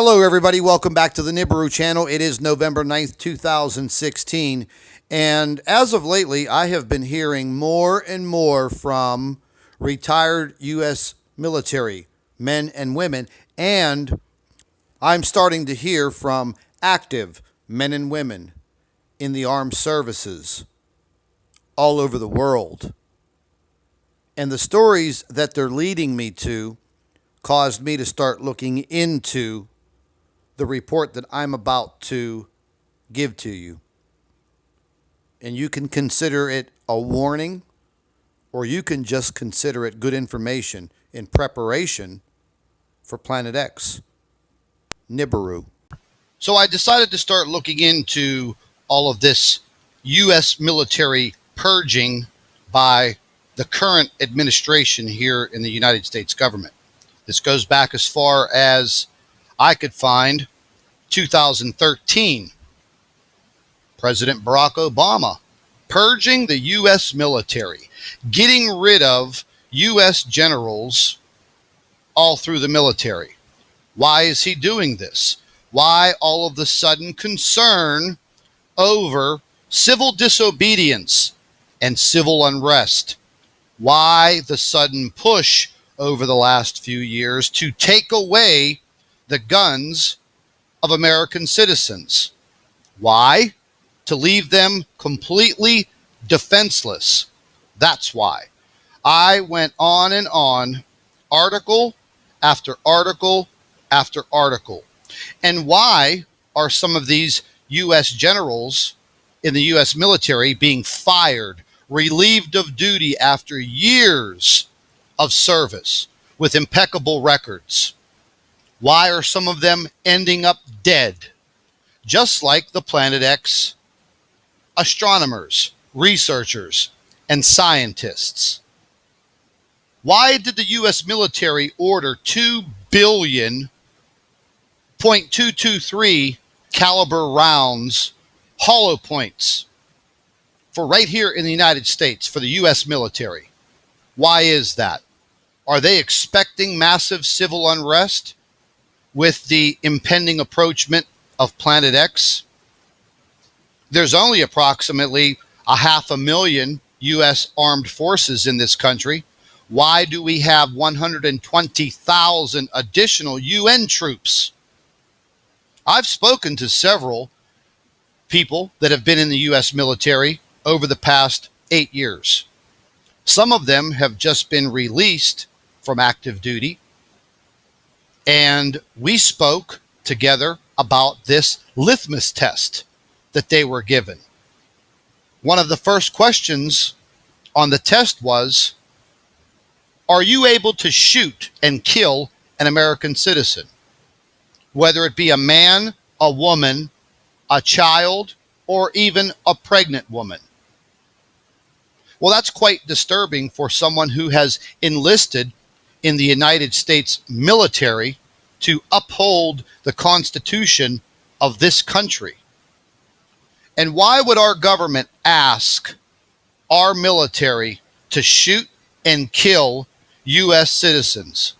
Hello, everybody. Welcome back to the Nibiru channel. It is November 9th, 2016. And as of lately, I have been hearing more and more from retired U.S. military men and women. And I'm starting to hear from active men and women in the armed services all over the world. And the stories that they're leading me to caused me to start looking into the report that I'm about to give to you. And you can consider it a warning, or you can just consider it good information in preparation for Planet X, Nibiru. So I decided to start looking into all of this U.S. military purging by the current administration here in the United States government. This goes back as far as I could find 2013. President Barack Obama purging the U.S. military, getting rid of U.S. generals all through the military. Why is he doing this? Why all of the sudden concern over civil disobedience and civil unrest? Why the sudden push over the last few years to take away the guns of American citizens? Why? To leave them completely defenseless. That's why. I went on and on, article after article after article. And why are some of these U.S. generals in the U.S. military being fired, relieved of duty after years of service with impeccable records? Why are some of them ending up dead? Just like the Planet X astronomers, researchers, and scientists. Why did the U.S. military order 2 billion .223 caliber rounds, hollow points, for right here in the United States for the U.S. military? Why is that? Are they expecting massive civil unrest with the impending approachment of Planet X? There's only approximately 500,000 U.S. armed forces in this country. Why do we have 120,000 additional UN troops? I've spoken to several people that have been in the U.S. military over the past 8 years. Some of them have just been released from active duty. And we spoke together about this litmus test that they were given. One of the first questions on the test was, are you able to shoot and kill an American citizen? Whether it be a man, a woman, a child, or even a pregnant woman. Well, that's quite disturbing for someone who has enlisted in the United States military to uphold the Constitution of this country. And why would our government ask our military to shoot and kill U.S. citizens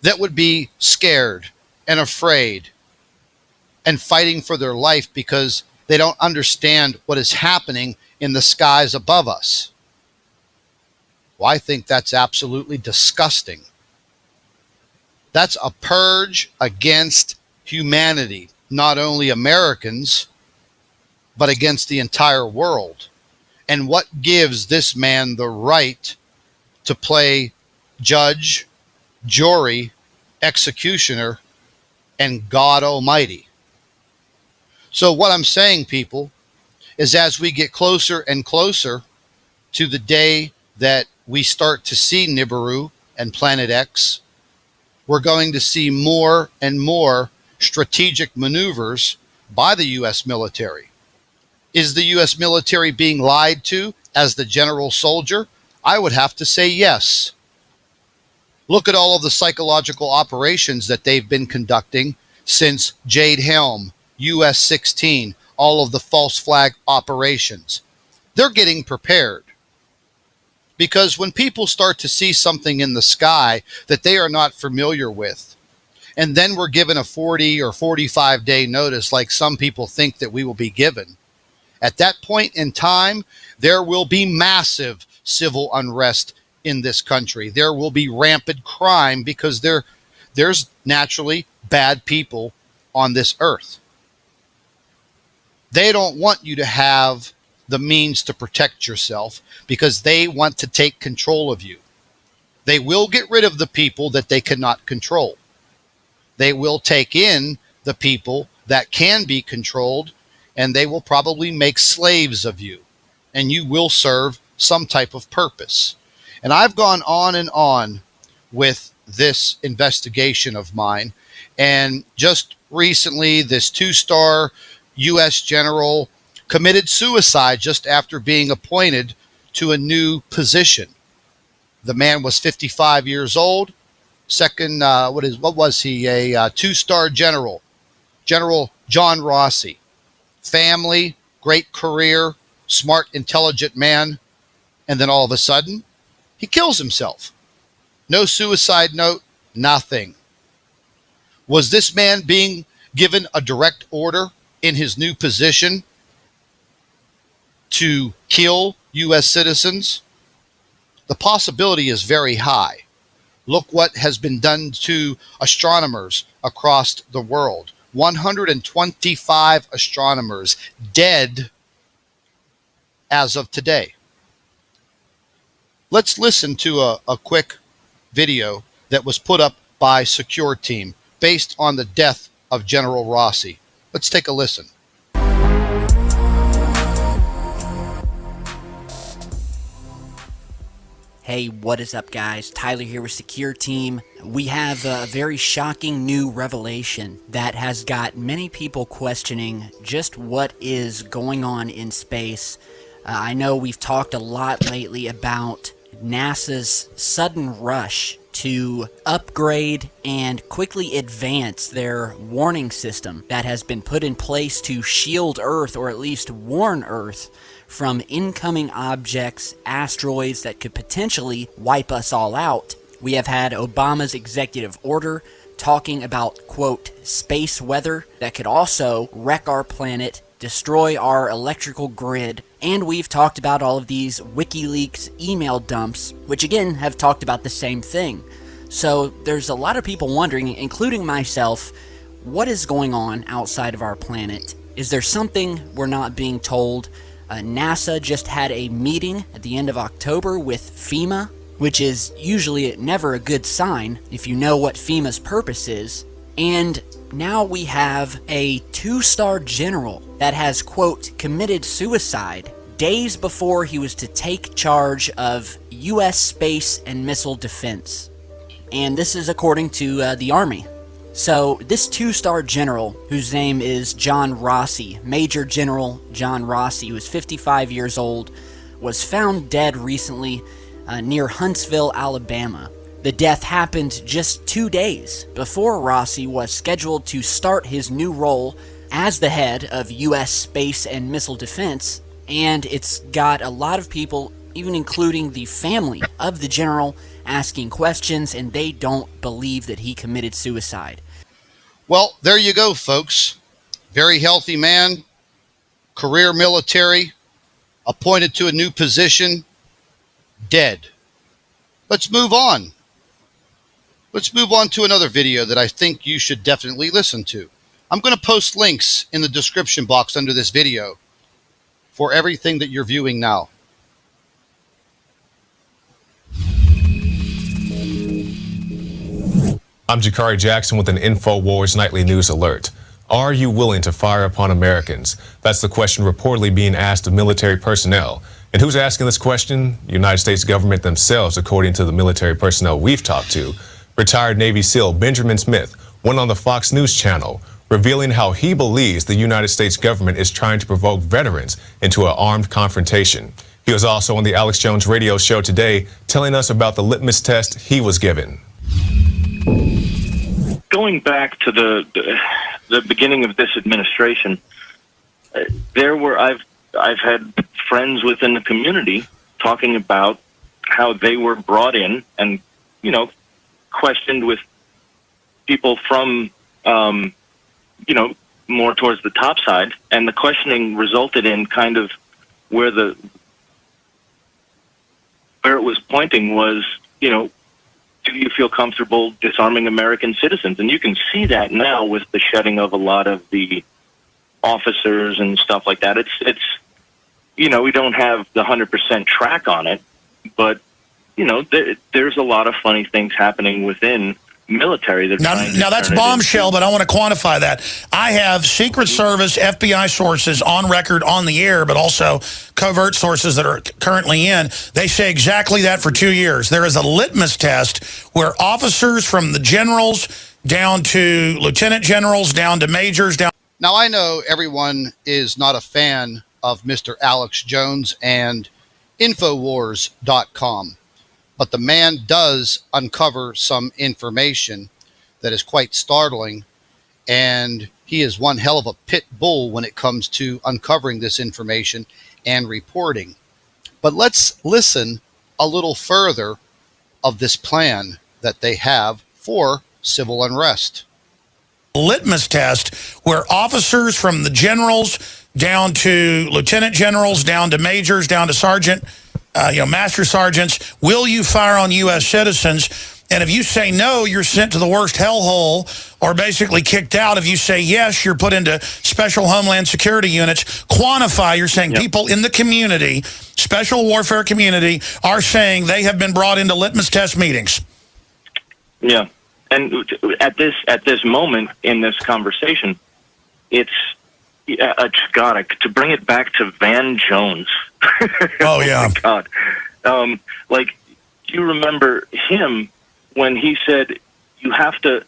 that would be scared and afraid and fighting for their life because they don't understand what is happening in the skies above us? Well, I think that's absolutely disgusting. That's a purge against humanity, not only Americans, but against the entire world. And what gives this man the right to play judge, jury, executioner, and God Almighty? So what I'm saying, people, is as we get closer and closer to the day that we start to see Nibiru and Planet X, we're going to see more and more strategic maneuvers by the U.S. military. Is the U.S. military being lied to as the general soldier? I would have to say yes. Look at all of the psychological operations that they've been conducting since Jade Helm, US 16, all of the false flag operations. They're getting prepared. Because when people start to see something in the sky that they are not familiar with, and then we're given a 40 or 45 day notice like some people think that we will be given, at that point in time, there will be massive civil unrest in this country. There will be rampant crime because there's naturally bad people on this earth. They don't want you to have the means to protect yourself because they want to take control of you. They will get rid of the people that they cannot control. They will take in the people that can be controlled, and they will probably make slaves of you, and you will serve some type of purpose. And I've gone on and on with this investigation of mine, and just recently this 2-star U.S. general committed suicide just after being appointed to a new position. The man was 55 years old. What was he? A 2-star general, General John Rossi. Family, great career, smart, intelligent man. And then all of a sudden, he kills himself. No suicide note, nothing. Was this man being given a direct order in his new position to kill U.S. citizens? The possibility is very high. Look what has been done to astronomers across the world. 125 astronomers dead as of today. Let's listen to a quick video that was put up by Secure Team based on the death of General Rossi. Let's take a listen. Hey, what is up, guys? Tyler here with Secure Team. We have a very shocking new revelation that has got many people questioning just what is going on in space. I know we've talked a lot lately about NASA's sudden rush to upgrade and quickly advance their warning system that has been put in place to shield Earth, or at least warn Earth, from incoming objects, asteroids that could potentially wipe us all out. We have had Obama's executive order talking about, quote, space weather that could also wreck our planet, destroy our electrical grid, and we've talked about all of these WikiLeaks email dumps, which again have talked about the same thing. So there's a lot of people wondering, including myself, what is going on outside of our planet? Is there something we're not being told? NASA just had a meeting at the end of October with FEMA, which is usually never a good sign if you know what FEMA's purpose is. And now we have a 2-star general that has, quote, committed suicide days before he was to take charge of U.S. space and missile defense. And this is according to the Army. So this 2-star general, whose name is John Rossi, Major General John Rossi, who is 55 years old, was found dead recently near Huntsville, Alabama. The death happened just 2 days before Rossi was scheduled to start his new role as the head of U.S. space and missile defense, and it's got a lot of people, even including the family of the general, asking questions, and they don't believe that he committed suicide. Well, there you go, folks. Very healthy man, career military, appointed to a new position, dead. Let's move on. Let's move on to another video that I think you should definitely listen to. I'm going to post links in the description box under this video for everything that you're viewing now. I'm Jakari Jackson with an InfoWars Nightly News Alert. Are you willing to fire upon Americans? That's the question reportedly being asked of military personnel. And who's asking this question? The United States government themselves, according to the military personnel we've talked to. Retired Navy SEAL Benjamin Smith went on the Fox News channel, revealing how he believes the United States government is trying to provoke veterans into an armed confrontation. He was also on the Alex Jones radio show today, telling us about the litmus test he was given. Going back to the beginning of this administration, I've had friends within the community talking about how they were brought in and, questioned with people from, more towards the top side, and the questioning resulted in kind of where it was pointing was, do you feel comfortable disarming American citizens? And you can see that now with the shedding of a lot of the officers and stuff like that. It's we don't have the 100% track on it, but there's a lot of funny things happening within military. Now that's bombshell, but I want to quantify that. I have Secret Service, FBI sources on record on the air, but also covert sources that are currently in. They say exactly that for 2 years. There is a litmus test where officers from the generals down to lieutenant generals, down to majors, down. Now, I know everyone is not a fan of Mr. Alex Jones and Infowars.com. But the man does uncover some information that is quite startling, and he is one hell of a pit bull when it comes to uncovering this information and reporting. But let's listen a little further of this plan that they have for civil unrest. Litmus test where officers from the generals down to lieutenant generals, down to majors, down to sergeant, master sergeants, will you fire on U.S. citizens? And if you say no, you're sent to the worst hellhole or basically kicked out. If you say yes, you're put into special Homeland Security units. Quantify, you're saying people in the community, special warfare community, are saying they have been brought into litmus test meetings. Yeah. And at this moment in this conversation, it's to bring it back to Van Jones. Oh, yeah. Oh, my God. You remember him when he said you have to,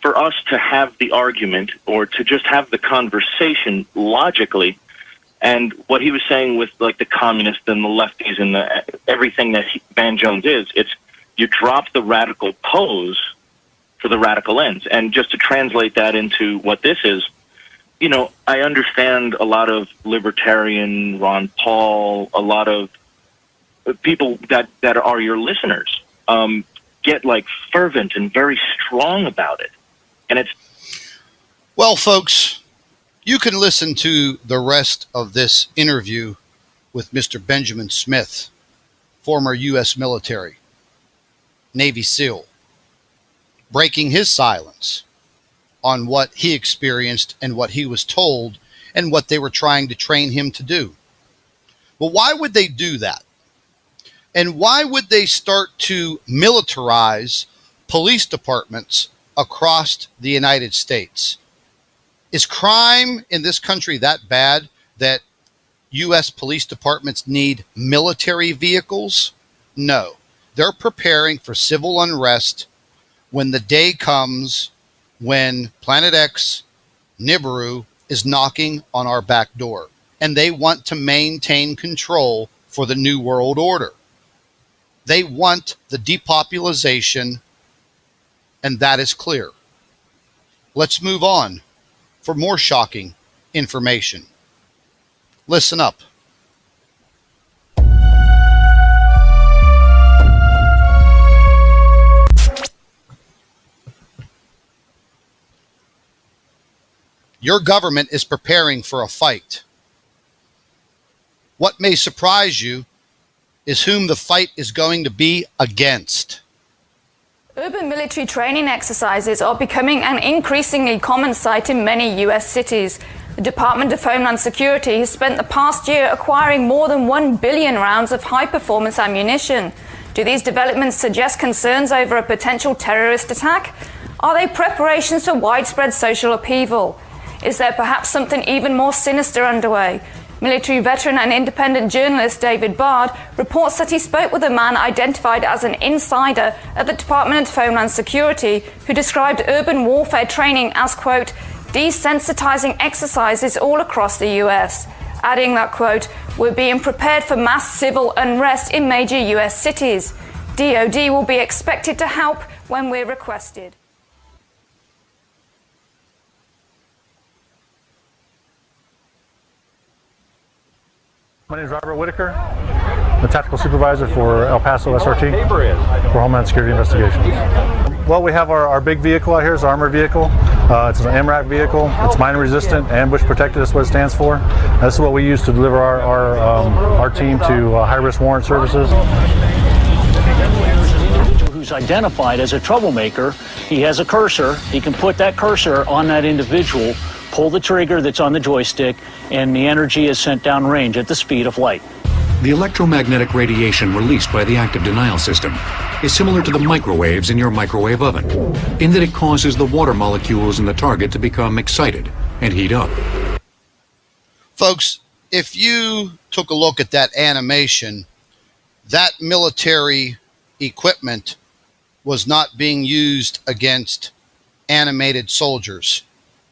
for us to have the argument or to just have the conversation logically, and what he was saying with, the communists and the lefties and everything that Van Jones is, it's you drop the radical pose for the radical ends. And just to translate that into what this is, I understand a lot of libertarian, Ron Paul, a lot of people that are your listeners get fervent and very strong about it. And it's... Well, folks, you can listen to the rest of this interview with Mr. Benjamin Smith, former U.S. military, Navy SEAL, breaking his silence on what he experienced and what he was told and what they were trying to train him to do. Well, why would they do that? And why would they start to militarize police departments across the United States? Is crime in this country that bad that U.S. police departments need military vehicles? No. They're preparing for civil unrest when the day comes when Planet X, Nibiru, is knocking on our back door. And they want to maintain control for the New World Order. They want the depopulation, and that is clear. Let's move on for more shocking information. Listen up. Your government is preparing for a fight. What may surprise you is whom the fight is going to be against. Urban military training exercises are becoming an increasingly common sight in many U.S. cities. The Department of Homeland Security has spent the past year acquiring more than 1 billion rounds of high-performance ammunition. Do these developments suggest concerns over a potential terrorist attack? Are they preparations for widespread social upheaval? Is there perhaps something even more sinister underway? Military veteran and independent journalist David Bard reports that he spoke with a man identified as an insider at the Department of Homeland Security who described urban warfare training as, quote, desensitizing exercises all across the US, adding that, quote, we're being prepared for mass civil unrest in major US cities. DoD will be expected to help when we're requested. My name is Robert Whitaker. the tactical supervisor for El Paso SRT for Homeland Security Investigations. Well, we have our big vehicle out here. It's an armored vehicle. It's an MRAP vehicle. It's mine resistant, ambush protected. That's what it stands for. This is what we use to deliver our team to high-risk warrant services. Who's identified as a troublemaker, he has a cursor. He can put that cursor on that individual, pull the trigger that's on the joystick, and the energy is sent downrange at the speed of light. The electromagnetic radiation released by the active denial system is similar to the microwaves in your microwave oven, in that it causes the water molecules in the target to become excited and heat up. Folks, if you took a look at that animation, that military equipment was not being used against animated soldiers.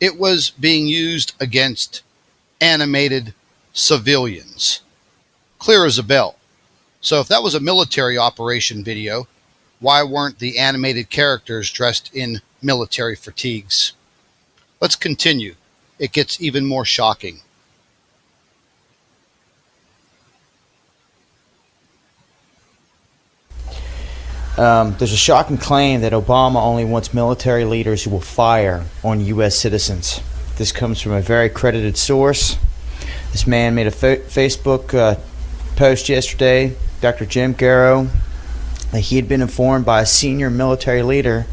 It was being used against animated civilians. Clear as a bell. So if that was a military operation video, why weren't the animated characters dressed in military fatigues? Let's continue. It gets even more shocking. There's a shocking claim that Obama only wants military leaders who will fire on U.S. citizens. This comes from a very credited source. This man made a Facebook post yesterday, Dr. Jim Garrow, that he had been informed by a senior military leader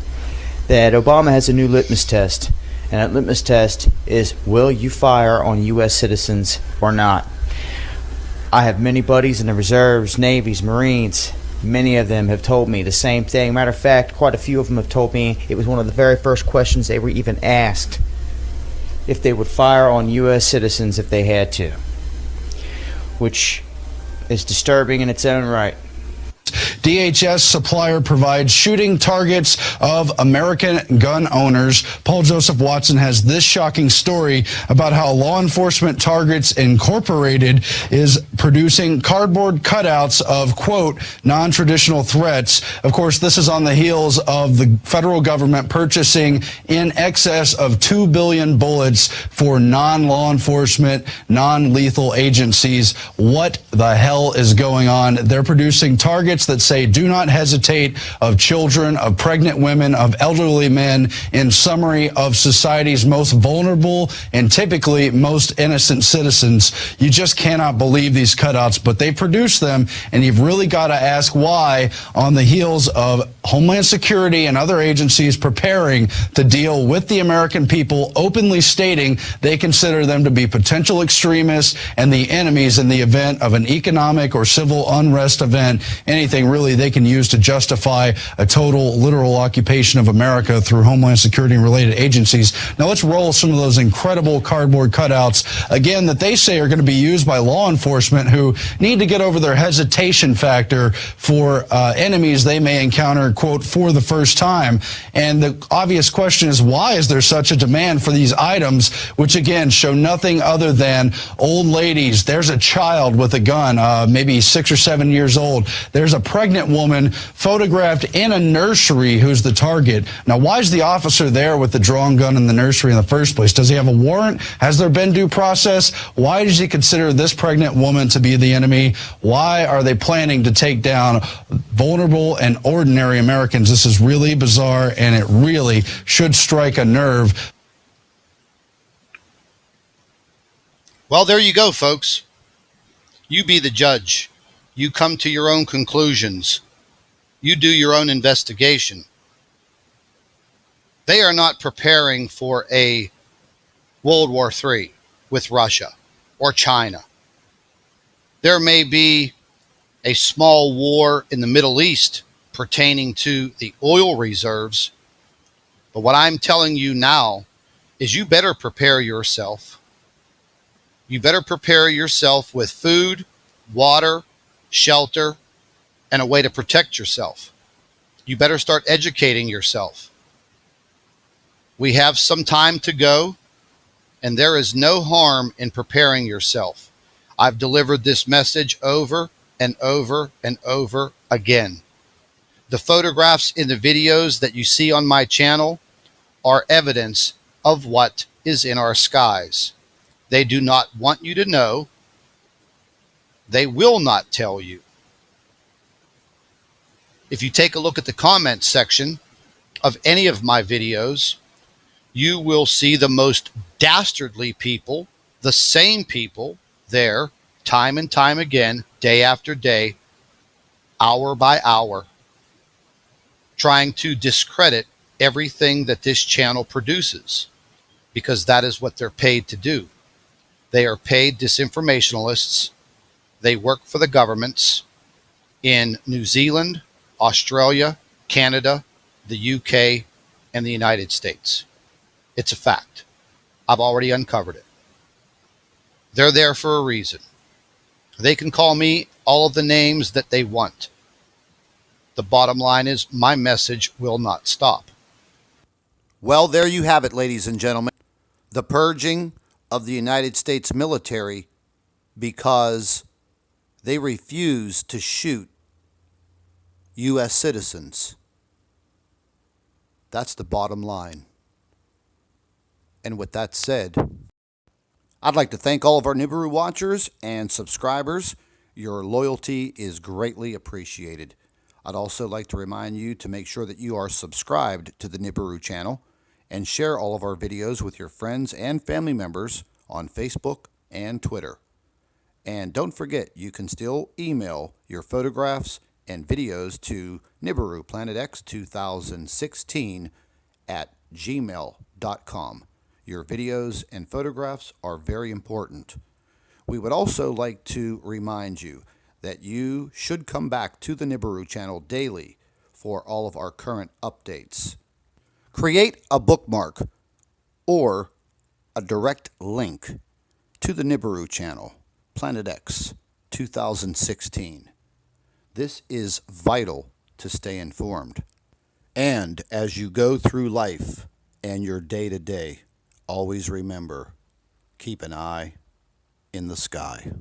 that Obama has a new litmus test. And that litmus test is, will you fire on U.S. citizens or not? I have many buddies in the reserves, navies, marines. Many of them have told me the same thing. Matter of fact, quite a few of them have told me it was one of the very first questions they were even asked, if they would fire on U.S. citizens if they had to, which is disturbing in its own right. DHS supplier provides shooting targets of American gun owners. Paul Joseph Watson has this shocking story about how Law Enforcement Targets Incorporated is producing cardboard cutouts of, quote, non-traditional threats. Of course, this is on the heels of the federal government purchasing in excess of 2 billion bullets for non-law enforcement, non-lethal agencies. What the hell is going on? They're producing targets that say do not hesitate, of children, of pregnant women, of elderly men, in summary, of society's most vulnerable and typically most innocent citizens. You just cannot believe these cutouts, but they produce them, and you've really got to ask why, on the heels of Homeland Security and other agencies preparing to deal with the American people, openly stating they consider them to be potential extremists and the enemies in the event of an economic or civil unrest event, anything really they can use to justify a total literal occupation of America through Homeland Security and related agencies. Now let's roll some of those incredible cardboard cutouts, again, that they say are going to be used by law enforcement who need to get over their hesitation factor for enemies they may encounter, quote, for the first time. And the obvious question is, why is there such a demand for these items, which again show nothing other than old ladies? There's a child with a gun, maybe 6 or 7 years old. There's a pregnant woman photographed in a nursery who's the target. Now, why is the officer there with the drawn gun in the nursery in the first place? Does he have a warrant? Has there been due process? Why does he consider this pregnant woman to be the enemy? Why are they planning to take down vulnerable and ordinary Americans? This is really bizarre, and it really should strike a nerve. Well, there you go, folks. You be the judge. You come to your own conclusions. You do your own investigation. They are not preparing for a World War III with Russia or China. There may be a small war in the Middle East pertaining to the oil reserves. But what I'm telling you now is you better prepare yourself. You better prepare yourself with food, water, shelter, and a way to protect yourself. You better start educating yourself. We have some time to go, and there is no harm in preparing yourself. I've delivered this message over and over and over again. The photographs in the videos that you see on my channel are evidence of what is in our skies. They do not want you to know. They will not tell you. If you take a look at the comments section of any of my videos, you will see the most dastardly people, the same people there, time and time again, day after day, hour by hour, trying to discredit everything that this channel produces, because that is what they're paid to do. They are paid disinformationalists. They work for the governments in New Zealand, Australia, Canada, the UK, and the United States. It's a fact. I've already uncovered it. They're there for a reason. They can call me all of the names that they want. The bottom line is my message will not stop. Well, there you have it, ladies and gentlemen. The purging of the United States military because they refuse to shoot U.S. citizens. That's the bottom line. And with that said, I'd like to thank all of our Nibiru watchers and subscribers. Your loyalty is greatly appreciated. I'd also like to remind you to make sure that you are subscribed to the Nibiru channel and share all of our videos with your friends and family members on Facebook and Twitter. And don't forget, you can still email your photographs and videos to NibiruPlanetX2016@gmail.com. Your videos and photographs are very important. We would also like to remind you that you should come back to the Nibiru channel daily for all of our current updates. Create a bookmark or a direct link to the Nibiru channel, Planet X 2016. This is vital to stay informed. And as you go through life and your day-to-day, always remember, keep an eye in the sky.